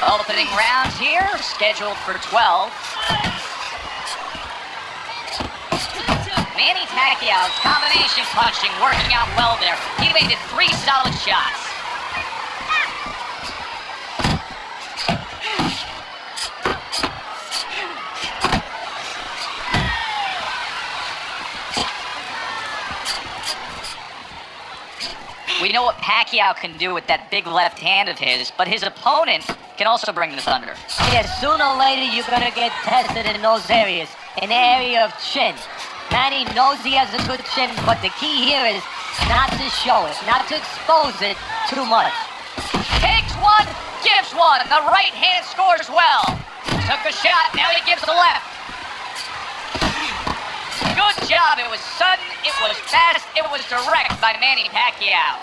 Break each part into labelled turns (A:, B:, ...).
A: Opening round here, scheduled for 12. Manny Pacquiao's combination punching working out well there. He landed 3 solid shots. We know what Pacquiao can do with that big left hand of his, but his opponent can also bring the thunder.
B: Yeah, sooner or later you're gonna get tested in those areas. In the area of chin. Manny knows he has a good chin, but the key here is not to show it, not to expose it too much.
A: Takes one, gives one. The right hand scores well. Took a shot, now he gives the left. Good job. It was sudden, it was fast, it was direct by Manny Pacquiao.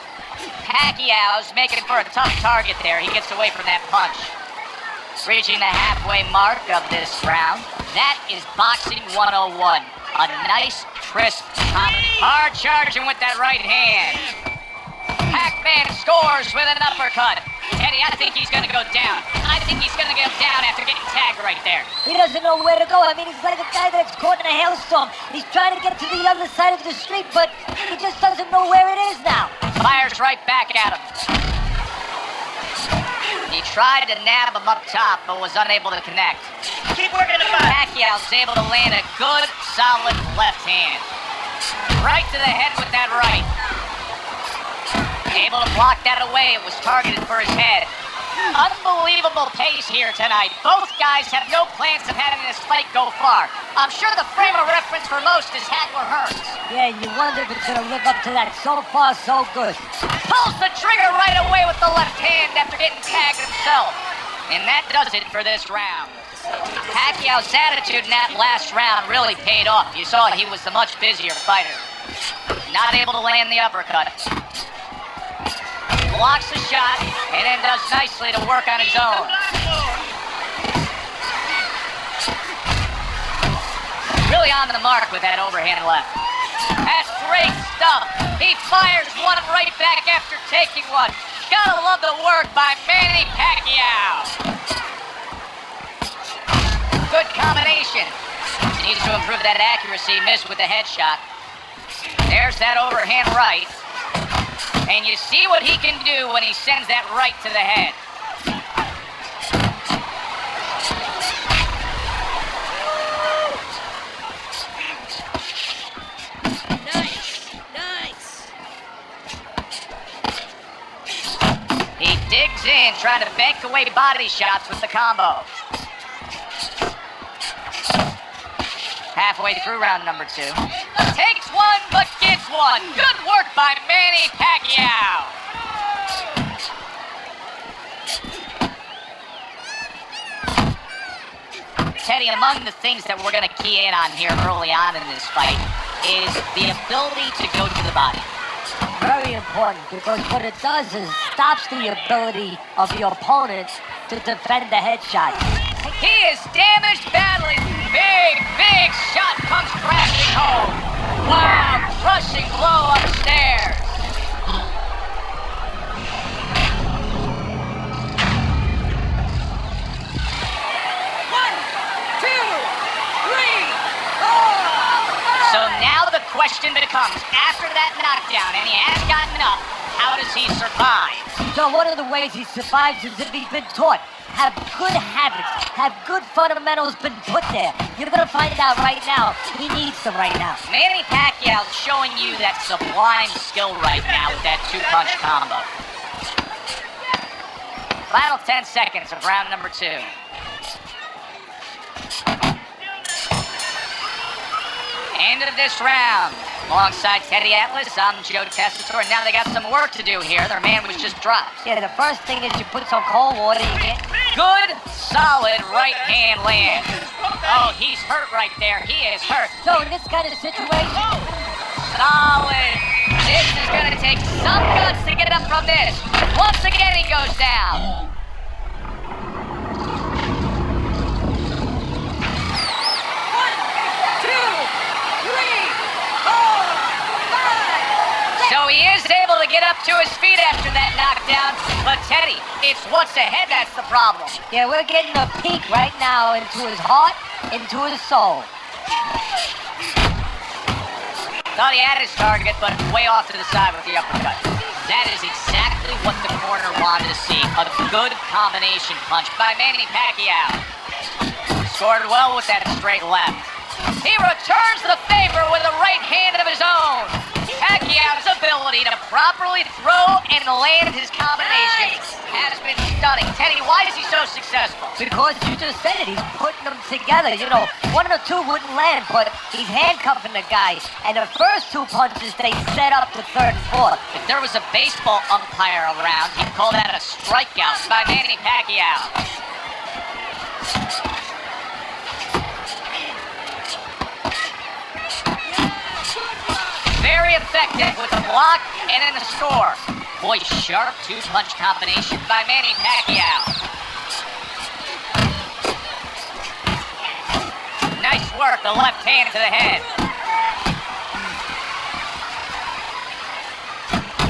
A: Pacquiao's making for a tough target there. He gets away from that punch. Reaching the halfway mark of this round. That is boxing 101. A nice, crisp combination. Hard charging with that right hand. Pac-Man scores with an uppercut. Eddie, I think he's gonna go down. I think he's gonna go down after getting tagged right there.
B: He doesn't know where to go. I mean, he's like a guy that's caught in a hailstorm. He's trying to get to the other side of the street, but he just doesn't know where it is now.
A: Fires right back at him. He tried to nab him up top, but was unable to connect.
C: Keep working the fight.
A: Pacquiao's able to land a good, solid left hand. Right to the head with that right. Able to block that away. It was targeted for his head. Unbelievable pace here tonight. Both guys have no plans of having this fight go far. I'm sure the frame of reference for most is Hagler Hearns.
B: Yeah, you wonder if it's gonna live up to that. So far, so good.
A: Pulls the trigger right away with the left hand after getting tagged himself. And that does it for this round. Pacquiao's attitude in that last round really paid off. You saw he was the much busier fighter. Not able to land the uppercut. Blocks the shot, and then does nicely to work on his own. Really on the mark with that overhand left. That's great stuff. He fires one right back after taking one. Gotta love the work by Manny Pacquiao. Good combination. Needs to improve that accuracy. Missed with the headshot. There's that overhand right. And you see what he can do when he sends that right to the head.
B: Nice.
A: He digs in, trying to bank away body shots with the combo. Halfway through round number 2. Takes one, but gives one. Good work by Manny Pacquiao. Teddy, among the things that we're going to key in on here early on in this fight is the ability to go to the body.
B: Very important, because what it does is stops the ability of your opponent to defend the headshot.
A: He is damaged badly. Big shot comes crashing home. Wow, crushing blow upstairs.
B: One, two, three, four, five.
A: So now the question becomes, after that knockdown, and he has gotten up, how does he survive?
B: So one of the ways he survives is if he's been taught. Have good habits, have good fundamentals been put there. You're gonna find out right now. He needs them right now.
A: Manny Pacquiao's showing you that sublime skill right now with that 2-punch combo. Final 10 seconds of round number 2. End of this round. Alongside Teddy Atlas, I'm Joe Tessitore. Now they got some work to do here. Their man was just dropped.
B: Yeah, the first thing is you put some cold water, you get...
A: Good, solid right hand land. Oh, he's hurt right there. He is hurt.
B: So in this kind of situation...
A: Solid. This is going to take some guts to get up from this. Once again, he goes down. So he is able to to get up to his feet after that knockdown. But Teddy, it's what's ahead that's the problem.
B: Yeah, we're getting a peek right now into his heart, into his soul.
A: Thought he had his target, but way off to the side with the uppercut. That is exactly what the corner wanted to see. A good combination punch by Manny Pacquiao. Scored well with that straight left. He returns the favor with a right hand of his own. Pacquiao's ability to properly throw and land his combinations has been stunning. Teddy, why is he so successful?
B: Because you just said it, he's putting them together. You know, one or two wouldn't land, but he's handcuffing the guy. And the first two punches, they set up the third and fourth.
A: If there was a baseball umpire around, he'd call that a strikeout by Manny Pacquiao. Very effective with the block and in the score. Boy, sharp two-punch combination by Manny Pacquiao. Nice work, the left hand to the head.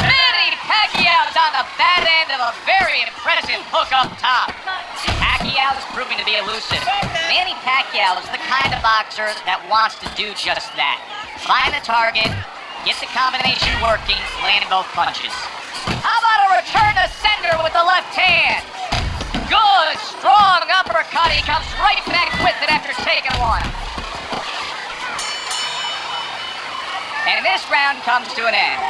A: Manny Pacquiao's on the bad end of a very impressive hook up top. Pacquiao's proving to be elusive. Manny Pacquiao is the kind of boxer that wants to do just that. Find the target, get the combination working, land both punches. How about a return to sender with the left hand? Good, strong uppercut. He comes right back with it after taking one. And this round comes to an end.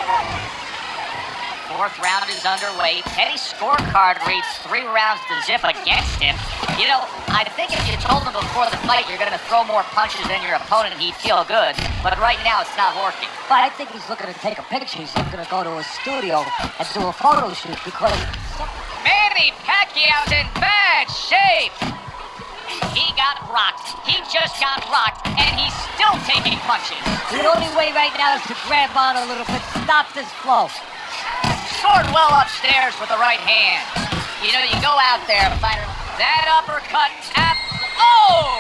A: Fourth round is underway. Teddy's scorecard reads 3 rounds to zip against him. You know, I think if you told him before the fight you're going to throw more punches than your opponent, he'd feel good. But right now, it's not working.
B: But I think he's looking to take a picture. He's looking to go to a studio and do a photo shoot because...
A: Manny Pacquiao's in bad shape. He got rocked. He just got rocked, and he's still taking punches.
B: The only way right now is to grab on a little bit, stop this flow.
A: Scored well upstairs with the right hand. You know, you go out there, fighter. That uppercut, oh!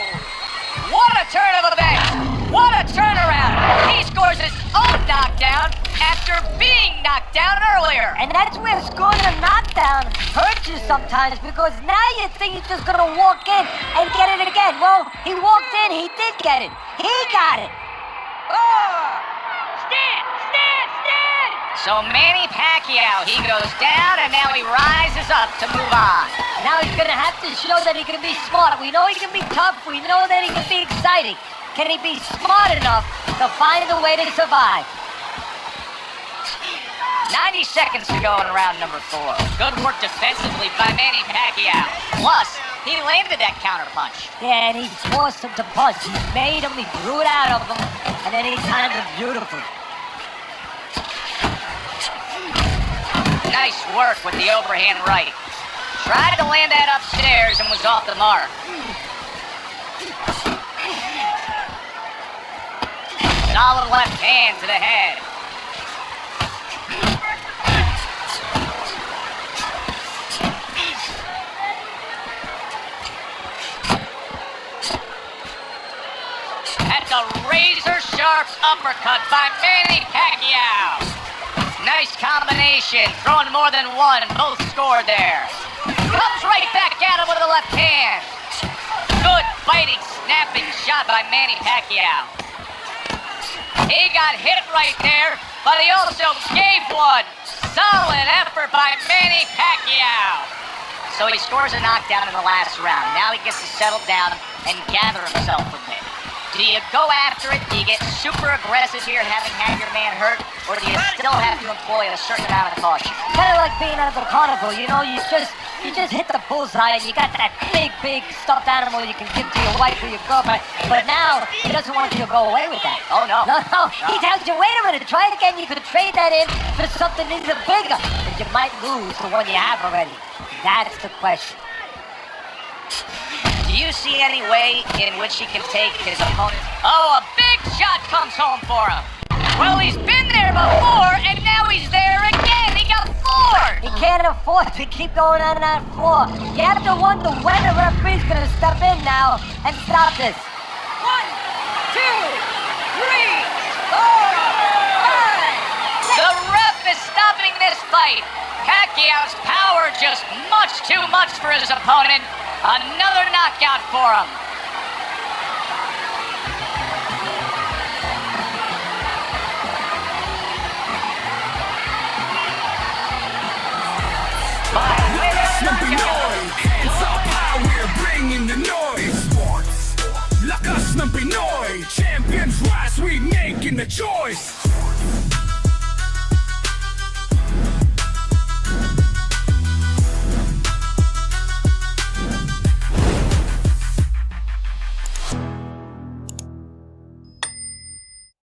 A: What a turn of events! What a turnaround! He scores his own knockdown after being knocked down earlier.
B: And that's where scoring a knockdown hurts you sometimes, because now you think he's just gonna walk in and get it again. Well, he walked in, he did get it. He got it.
A: Oh! Stand! So Manny Pacquiao, he goes down and now he rises up to move on.
B: Now he's gonna have to show that he can be smart. We know he can be tough, we know that he can be exciting. Can he be smart enough to find a way to survive?
A: 90 seconds to go in round number 4. Good work defensively by Manny Pacquiao. Plus, he landed that counter punch.
B: Yeah, and he forced him to punch. He made him, he drew it out of him, and then he timed it beautifully.
A: Nice work with the overhand right. Tried to land that upstairs and was off the mark. Solid left hand to the head. That's a razor-sharp uppercut by Manny Pacquiao. Nice combination, throwing more than one, both scored there. Comes right back at him with the left hand. Good biting, snapping shot by Manny Pacquiao. He got hit right there, but he also gave one. Solid effort by Manny Pacquiao. So he scores a knockdown in the last round. Now he gets to settle down and gather himself a bit. Do you go after it? Do you get super aggressive here, having had your man hurt? Or do you still have to employ a certain amount of caution?
B: Kind of like being at the carnival, you know, you just hit the bullseye and you got that big stuffed animal you can give to your wife or your girlfriend. But now, he doesn't want you to go away with that.
A: Oh, no.
B: No. He tells you, wait a minute, try it again. You could trade that in for something even bigger. And you might lose the one you have already. That's the question.
A: Do you see any way in which he can take his opponent? Oh, a big shot comes home for him. Well, he's been there before, and now he's there again. He got 4.
B: He can't afford to keep going on that floor. You have to wonder when the referee's gonna step in now and stop this.
A: 1, 2, 3, 4, 5. The ref is stopping fight. Pacquiao's power just much too much for his opponent. Another knockout for him.